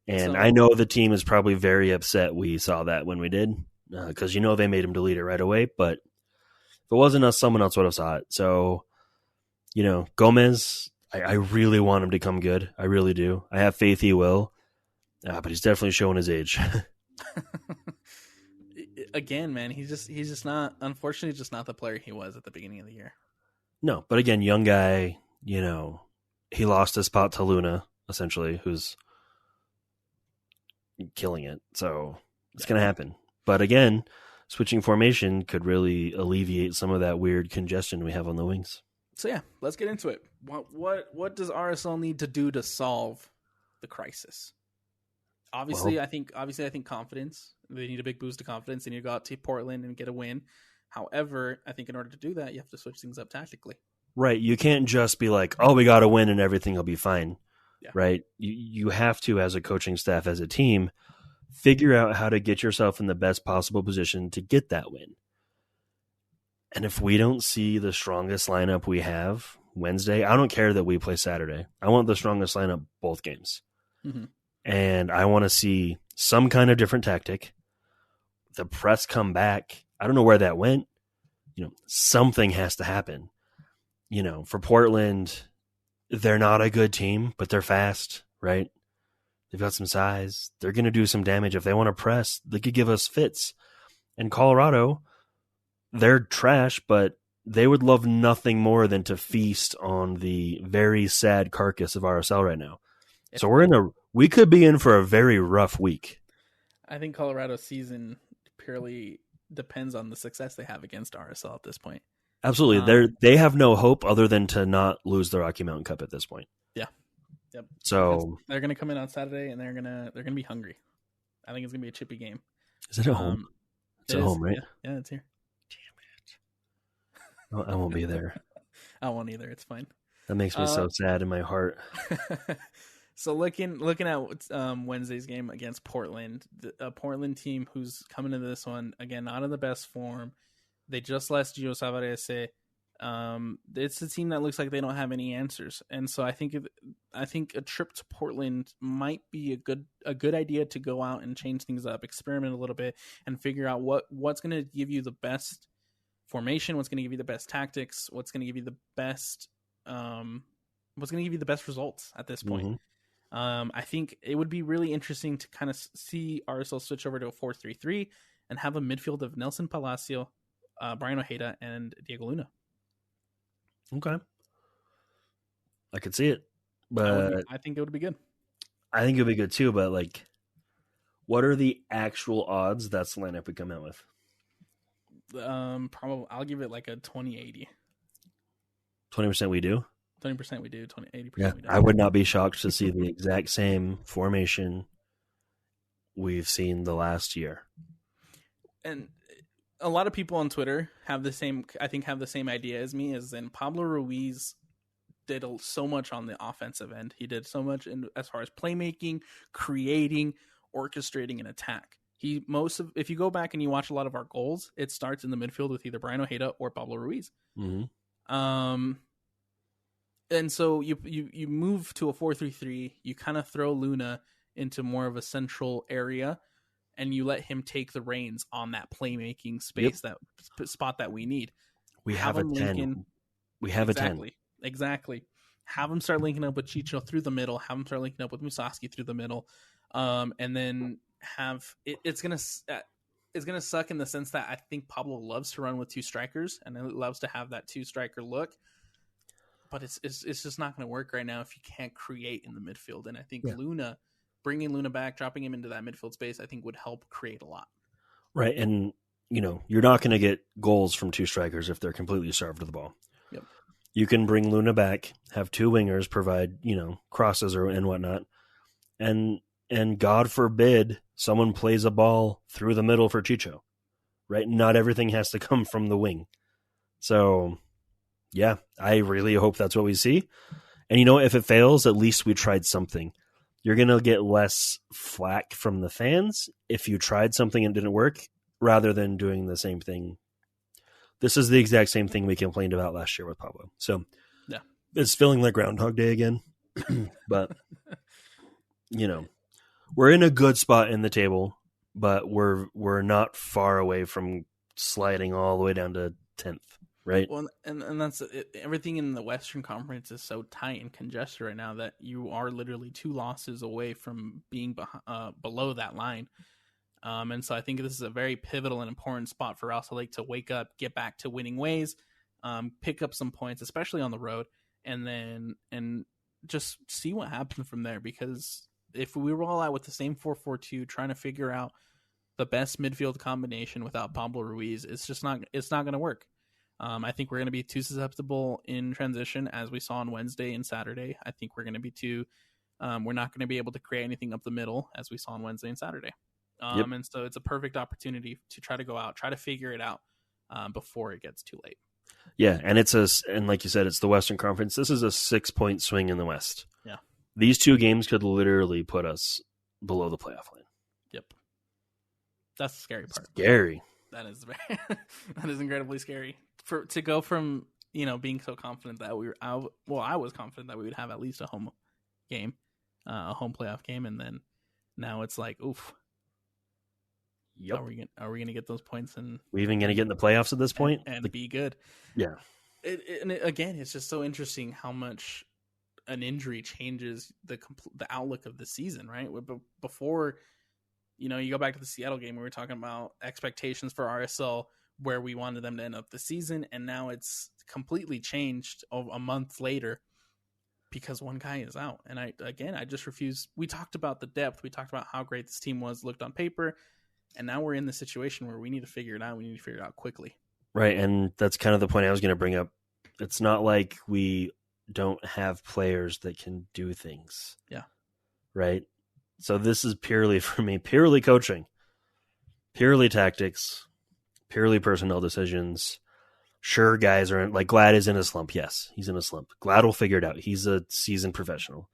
S2: And I know the team is probably very upset we saw that when we did, because they made him delete it right away. But if it wasn't us, someone else would have saw it. So, Gomez, I really want him to come good. I really do. I have faith he will, but he's definitely showing his age.
S1: Again, man, he's just not, unfortunately, just not the player he was at the beginning of the year.
S2: No, but again, young guy, he lost his spot to Luna, essentially, who's killing it. So it's going to happen. But again, switching formation could really alleviate some of that weird congestion we have on the wings.
S1: So yeah, let's get into it. What does RSL need to do to solve the crisis? Obviously, I think confidence. They need a big boost of confidence. They need to go out to Portland and get a win. However, I think in order to do that, you have to switch things up tactically.
S2: Right. You can't just be like, oh, we got to win and everything will be fine.
S1: Yeah.
S2: Right. You have to, as a coaching staff, as a team, figure out how to get yourself in the best possible position to get that win. And if we don't see the strongest lineup we have Wednesday, I don't care that we play Saturday. I want the strongest lineup both games.
S1: Mm-hmm.
S2: And I want to see some kind of different tactic. The press come back. I don't know where that went. Something has to happen. For Portland, they're not a good team, but they're fast, right? They've got some size. They're going to do some damage. If they want to press, they could give us fits. And Colorado, they're trash, but they would love nothing more than to feast on the very sad carcass of RSL right now. So we could be in for a very rough week.
S1: I think Colorado's season purely depends on the success they have against RSL at this point.
S2: Absolutely. They have no hope other than to not lose the Rocky Mountain Cup at this point.
S1: Yeah. Yep.
S2: So
S1: because they're going to come in on Saturday and they're going to be hungry. I think it's going to be a chippy game.
S2: Is it at home? It's at home, right?
S1: Yeah, it's here.
S2: Damn it. I won't be there.
S1: I won't either. It's fine.
S2: That makes me so sad in my heart.
S1: So looking at Wednesday's game against Portland, a Portland team who's coming into this one, again, not in the best form. They just lost Gio Savarese. It's a team that looks like they don't have any answers. And so I think a trip to Portland might be a good idea to go out and change things up, experiment a little bit, and figure out what's going to give you the best formation, what's going to give you the best tactics, what's going to give you the best results at this point.
S2: Mm-hmm.
S1: I think it would be really interesting to kind of see RSL switch over to a 4-3-3 and have a midfield of Nelson Palacio, Brian Ojeda, and Diego Luna.
S2: Okay. I could see it, but
S1: I think it would be good.
S2: I think it would be good too, but what are the actual odds that's the lineup we come out with?
S1: Probably I'll give it like a 20-80.
S2: 20% we do?
S1: 20% we do, 80%
S2: yeah,
S1: we do.
S2: I would not be shocked to see the exact same formation we've seen the last year.
S1: And a lot of people on Twitter have the same idea as me, as in Pablo Ruiz did so much on the offensive end. He did so much as far as playmaking, creating, orchestrating an attack. If you go back and you watch a lot of our goals, it starts in the midfield with either Brian Ojeda or Pablo Ruiz.
S2: Mm-hmm.
S1: And so you move to a 4-3-3, you kind of throw Luna into more of a central area, and you let him take the reins on that playmaking space, that spot that we need.
S2: We have a 10. We have a 10.
S1: Exactly. Have him start linking up with Chicho through the middle. Have him start linking up with Musaski through the middle. And then have it's going to it's gonna suck in the sense that I think Pablo loves to run with two strikers and he loves to have that two striker look. But it's just not going to work right now if you can't create in the midfield. And I think bringing Luna back, dropping him into that midfield space, I think would help create a lot.
S2: Right, and you're not going to get goals from two strikers if they're completely starved of the ball.
S1: Yep.
S2: You can bring Luna back, have two wingers provide crosses and whatnot, and God forbid someone plays a ball through the middle for Chicho. Right, not everything has to come from the wing. So. Yeah, I really hope that's what we see. And if it fails, at least we tried something. You're going to get less flack from the fans if you tried something and didn't work, rather than doing the same thing. This is the exact same thing we complained about last year with Pablo. So
S1: yeah,
S2: it's feeling like Groundhog Day again. But, we're in a good spot in the table, but we're not far away from sliding all the way down to 10th. Right.
S1: Well, and that's it. Everything in the Western Conference is so tight and congested right now that you are literally 2 losses away from being below that line. And so I think this is a very pivotal and important spot for Alsa Lake to wake up, get back to winning ways, pick up some points, especially on the road, and just see what happens from there. Because if we roll out with the same 4-4-2, trying to figure out the best midfield combination without Pablo Ruiz, it's not going to work. I think we're going to be too susceptible in transition, as we saw on Wednesday and Saturday. I think we're going to be we're not going to be able to create anything up the middle, as we saw on Wednesday and Saturday. And so it's a perfect opportunity to try to go out, try to figure it out before it gets too late.
S2: Yeah, and and like you said, it's the Western Conference. This is a 6-point swing in the West.
S1: Yeah.
S2: These 2 games could literally put us below the playoff line.
S1: Yep. That's the scary part.
S2: Scary.
S1: That is that is incredibly scary. To go from being so confident that I was confident that we would have at least a home game, a home playoff game, and then now it's like, oof.
S2: Yep.
S1: Are we gonna get those points and
S2: we even gonna get in the playoffs at this point
S1: and be good?
S2: Yeah.
S1: Again, it's just so interesting how much an injury changes the outlook of the season, right? Before, you go back to the Seattle game, we were talking about expectations for RSL, where we wanted them to end up the season, and now it's completely changed a month later because one guy is out. And I just refuse. We talked about the depth. We talked about how great this team looked on paper, and now we're in the situation where we need to figure it out. We need to figure it out quickly.
S2: Right, and that's kind of the point I was going to bring up. It's not like we don't have players that can do things.
S1: Yeah.
S2: Right? So this is purely coaching, purely tactics, purely personnel decisions. Sure, guys are like Glad is in a slump. Yes, he's in a slump. Glad will figure it out. He's a seasoned professional.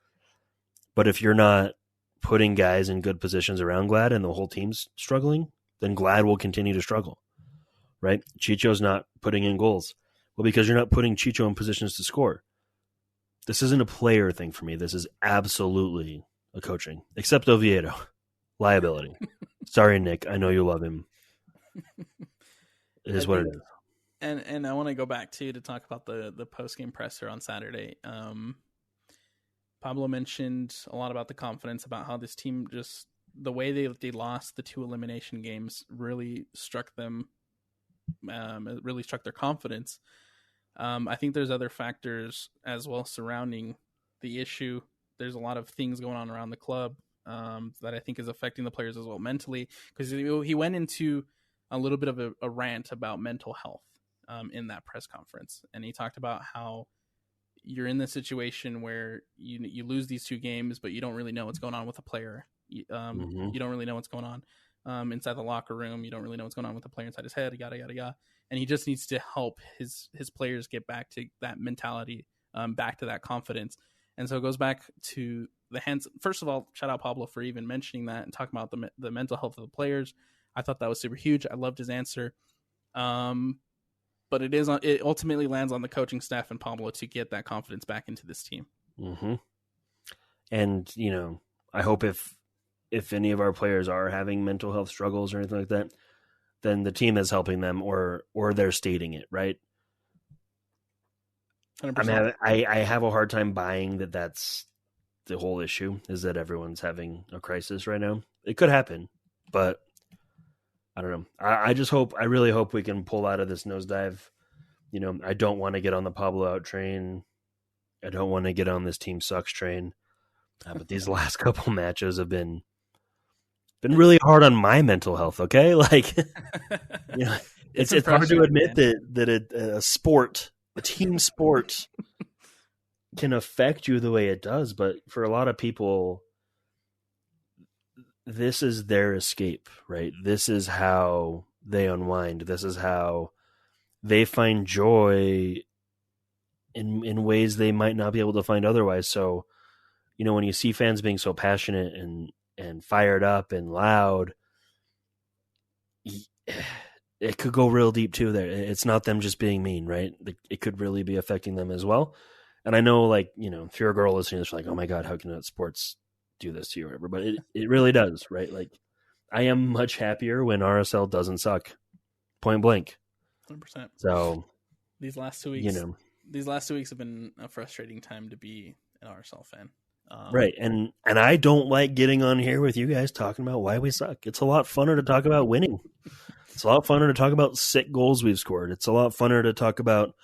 S2: But if you're not putting guys in good positions around Glad and the whole team's struggling, then Glad will continue to struggle. Right? Chicho's not putting in goals. Well, because you're not putting Chicho in positions to score. This isn't a player thing for me. This is absolutely a coaching. Except Oviedo. Liability. Sorry, Nick. I know you love him. It is what it is.
S1: And I want to go back to talk about the post-game presser on Saturday. Pablo mentioned a lot about the confidence, about how this team just, the way they lost the 2 elimination games really struck them. It really struck their confidence. I think there's other factors as well surrounding the issue. There's a lot of things going on around the club that I think is affecting the players as well mentally, because he went into a little bit of a rant about mental health in that press conference. And he talked about how you're in this situation where you lose these 2 games, but you don't really know what's going on with a player. You don't really know what's going on inside the locker room. You don't really know what's going on with the player inside his head, yada, yada, yada. And he just needs to help his players get back to that mentality, back to that confidence. And so it goes back to the hands. First of all, shout out Pablo for even mentioning that and talking about the mental health of the players. I thought that was super huge. I loved his answer. But it ultimately lands on the coaching staff and Pablo to get that confidence back into this team.
S2: Mm-hmm. And, I hope if any of our players are having mental health struggles or anything like that, then the team is helping them or they're stating it, right?
S1: 100%.
S2: I have a hard time buying that that's the whole issue, is that everyone's having a crisis right now. It could happen, but I don't know. I really hope we can pull out of this nosedive. I don't want to get on the Pablo out train. I don't want to get on this team sucks train. But these last couple matches have been really hard on my mental health. Okay, like it's hard to admit that a sport, a team sport, can affect you the way it does. But for a lot of people, this is their escape, right? This is how they unwind. This is how they find joy in ways they might not be able to find otherwise. So, when you see fans being so passionate and fired up and loud, it could go real deep too there. It's not them just being mean, right? It could really be affecting them as well. And I know, like, if you're a girl listening to this, you're like, oh my God, how can sports do this to you or whatever? But it really does, right? Like, I am much happier when RSL doesn't suck, point blank.
S1: 100%.
S2: So
S1: these last 2 weeks have been a frustrating time to be an RSL fan.
S2: Right. And I don't like getting on here with you guys talking about why we suck. It's a lot funner to talk about winning. It's a lot funner to talk about sick goals we've scored. It's a lot funner to talk about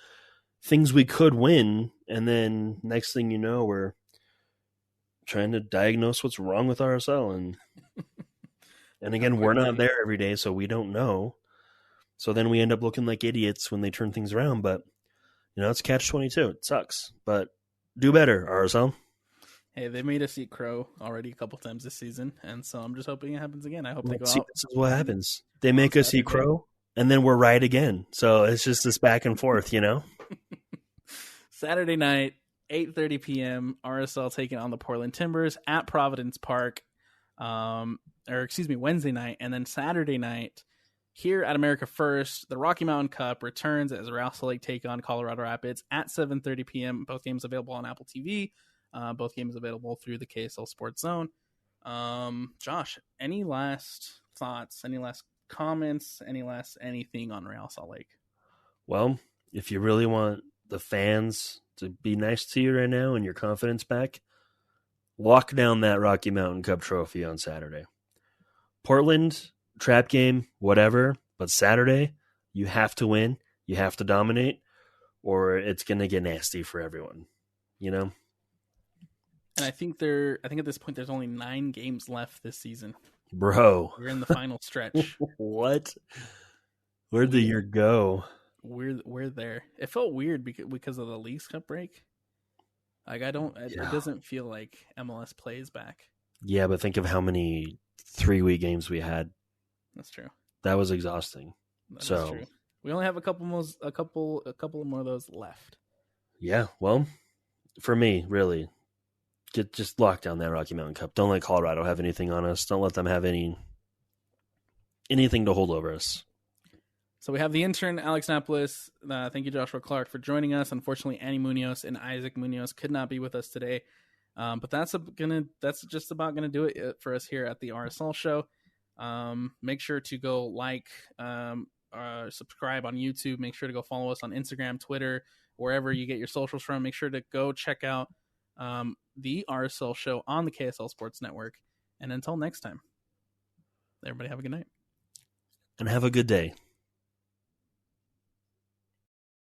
S2: things we could win. And then next thing you know, we're trying to diagnose what's wrong with RSL. And again, we're not there every day, so we don't know. So then we end up looking like idiots when they turn things around. But, it's catch-22. It sucks. But do better, RSL.
S1: Hey, they made us eat crow already a couple times this season, and so I'm just hoping it happens again. I hope they go out.
S2: This is what happens. They make us eat crow, and then we're right again. So it's just this back and forth,
S1: Saturday night, 8:30 p.m., RSL taking on the Portland Timbers at Providence Park. Wednesday night, and then Saturday night, here at America First, the Rocky Mountain Cup returns as Real Salt Lake take on Colorado Rapids at 7:30 p.m. Both games available on Apple TV. Both games available through the KSL Sports Zone. Josh, any last thoughts? Any last comments? Any last anything on Real Salt Lake?
S2: Well, if you really want the fans to be nice to you right now and your confidence back, lock down that Rocky Mountain Cup trophy on Saturday. Portland, trap game, whatever, but Saturday, you have to win, you have to dominate, or it's going to get nasty for everyone,
S1: And I think at this point there's only 9 games left this season.
S2: Bro,
S1: we're in the final stretch.
S2: What? Where'd the year go?
S1: We're there. It felt weird because of the Leagues Cup break. Like it doesn't feel like MLS plays back. Yeah,
S2: but think of how many 3-week games we had.
S1: That's true.
S2: That was exhausting.
S1: That's true. We only have a couple more of those left.
S2: Yeah, well, for me, really, just lock down that Rocky Mountain Cup. Don't let Colorado have anything on us. Don't let them have anything to hold over us.
S1: So we have the intern, Alex Napolis. Thank you, Joshua Clark, for joining us. Unfortunately, Annie Munoz and Isaac Munoz could not be with us today. But that's just about gonna do it for us here at the RSL show. Make sure to go subscribe on YouTube. Make sure to go follow us on Instagram, Twitter, wherever you get your socials from. Make sure to go check out the RSL show on the KSL Sports Network. And until next time, everybody have a good night.
S2: And have a good day.